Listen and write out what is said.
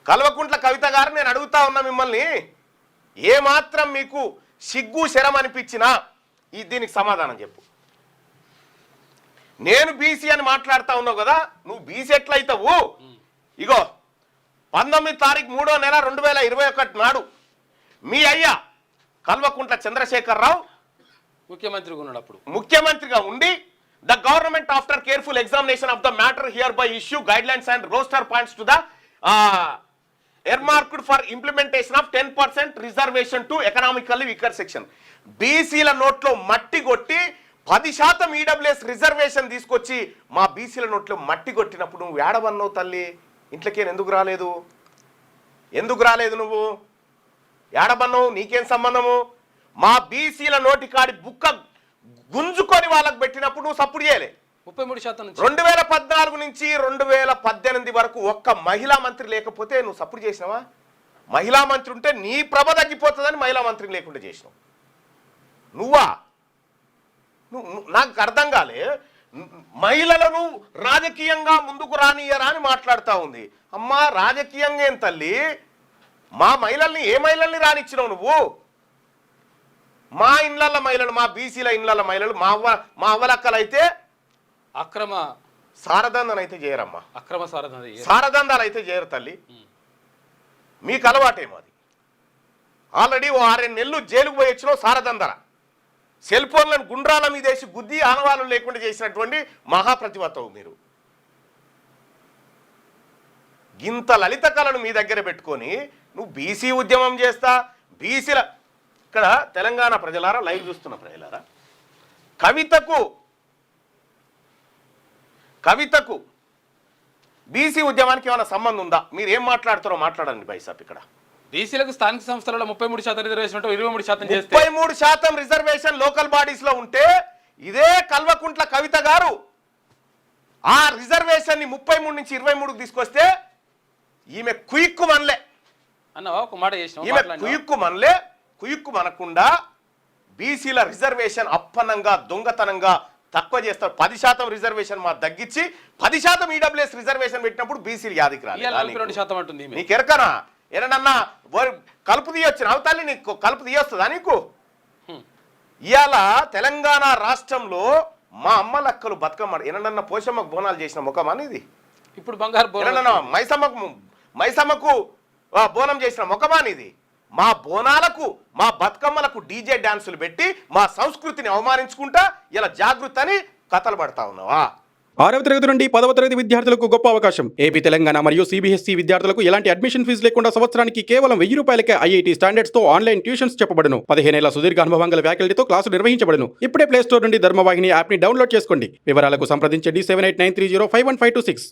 కల్వకుంట్ల కవిత గారు నేను అడుగుతా ఉన్నా మిమ్మల్ని, ఏమాత్రం మీకు సిగ్గు శరం అనిపించినా దీనికి సమాధానం చెప్పు. నేను బీసీ అని మాట్లాడుతా ఉన్నావు కదా, నువ్వు బీసీ ఎట్లయితావు? ఇగో 19 తారీఖు 3వ నెల 2021 నాడు మీ అయ్యా కల్వకుంట్ల చంద్రశేఖరరావు ముఖ్యమంత్రిగా ఉండి the government after careful examination of the matter here by issue guide lines and roster points to the earmarked for implementation of 10% reservation to economically weaker section. బీసీల నోట్లో మట్టి కొట్టి 10% ఈడబ్ల్యూఎస్ రిజర్వేషన్ తీసుకొచ్చి మా బీసీల నోట్లో మట్టి కొట్టినప్పుడు నువ్వు ఏడవన్నావు తల్లి? ఇంట్లోకేం ఎందుకు రాలేదు? నువ్వు ఏడబన్నావు? నీకేం సంబంధము? మా బీసీల నోటి కాడి బుక్క గుంజుకొని వాళ్ళకు పెట్టినప్పుడు నువ్వు సప్పుడు చేయలే. 33% 2014 నుంచి 2018 వరకు ఒక్క మహిళా మంత్రి లేకపోతే నువ్వు సప్పుడు చేసినావా? మహిళా మంత్రి ఉంటే నీ ప్రభ తగ్గిపోతుందని మహిళా మంత్రిని లేకుండా చేసినావు. నువ్వు నాకు అర్థం కాలే. మహిళలను రాజకీయంగా ముందుకు రానియరా అని మాట్లాడుతూ ఉంది. అమ్మా, రాజకీయంగా ఏం తల్లి? మా మహిళల్ని ఏ మహిళల్ని రానిచ్చినావు నువ్వు? మా ఇండ్ల మహిళలు, మా బీసీల ఇండ్ల మహిళలు, మా అవ్వలక్కలైతే అక్రమ సారదందన అయితే చేయరమ్మా. అక్రమ సారదందాలు అయితే చేయరు తల్లి. మీకు అలవాటేమో అది. ఆల్రెడీ 6 నెలలు జైలుకు పోయి వచ్చినావు సారదందర. సెల్ ఫోన్లను గుండ్రాల మీద వేసి గుద్ది ఆనవాళ్ళు లేకుండా చేసినటువంటి మహాప్రతిభతవు మీరు. గింత లలిత కళను మీ దగ్గర పెట్టుకొని నువ్వు బీసీ ఉద్యమం చేస్తా, బీసీల ఇక్కడ తెలంగాణ ప్రజలారా, లైవ్ చూస్తున్న ప్రజలారా, కవితకు బీసీ ఉద్యమానికి ఏమైనా సంబంధం ఉందా? మీరు ఏం మాట్లాడుతారో మాట్లాడండి బైసాప్. ఇక్కడ బీసీలకు స్థానిక సంస్థలలో 33% రిజర్వేషన్ 23% చేస్తే 33% రిజర్వేషన్ లోకల్ బాడీస్ లో ఉంటే ఇదే కల్వకుంట్ల కవిత గారు ఆ రిజర్వేషన్ ని 33 నుంచి 23కు తీసుకొస్తే ఈమె కుయిక్కు మనలే అన్నవా? ఒక మాట చేసినాం. ఈమె కుయిక్కు మనకుండా బీసీల రిజర్వేషన్ అప్పనంగా దొంగతనంగా తక్కువ చేస్తారు. 10% రిజర్వేషన్ మా తగ్గించి 10% ఈడబ్ల్యూఎస్ రిజర్వేషన్ పెట్టినప్పుడు బీసీలు యాదికి రాలేదు. నీకు ఎరకనా? ఏనన్నా కలుపు తీయొచ్చు అవతాలి? నీకు కలుపు తీయొస్తుందా నీకు? ఇవాళ తెలంగాణ రాష్ట్రంలో మా అమ్మలక్కలు బతుకమ్మ ఏనన్నా పోషమ్మకు బోనాలు చేసిన ముఖమా ఇది? ఇప్పుడు బంగారు మైసమ్మకు బోనం చేసిన ముఖమా ఇది? మా బోనాలకు, మా బతుకమ్మలకు డీజే డాన్సులు పెట్టి మా సంస్కృతిని అవమానించుకుంటా ఇలా జాగృతి అని కథలు పడతా ఉన్నావా? 6వ తరగతి నుండి 10వ తరగతి విద్యార్థులకు గొప్ప అవకాశం. ఏపీ, తెలంగాణ మరియు సిబిఎస్ఈ విద్యార్థులకు ఎలాంటి అడ్మిషన్ ఫీజు లేకుండా సంవత్సరానికి కేవలం 1000 రూపాయలకే ఐఐటీ స్టాండర్డ్స్ తో ఆన్లైన్ ట్యూషన్స్ చెప్పబడును. 15 ఏళ్ల సుదీర్ఘ అనుభవం గల ఫ్యాకల్టీతో క్లాసులు నిర్వహించబడును. ఇప్పుడే ప్లే స్టోర్ నుండి ధర్మవాహిని యాప్ ని డౌన్లోడ్ చేసుకోండి. వివరాలకు సంప్రదించండి 7893051526.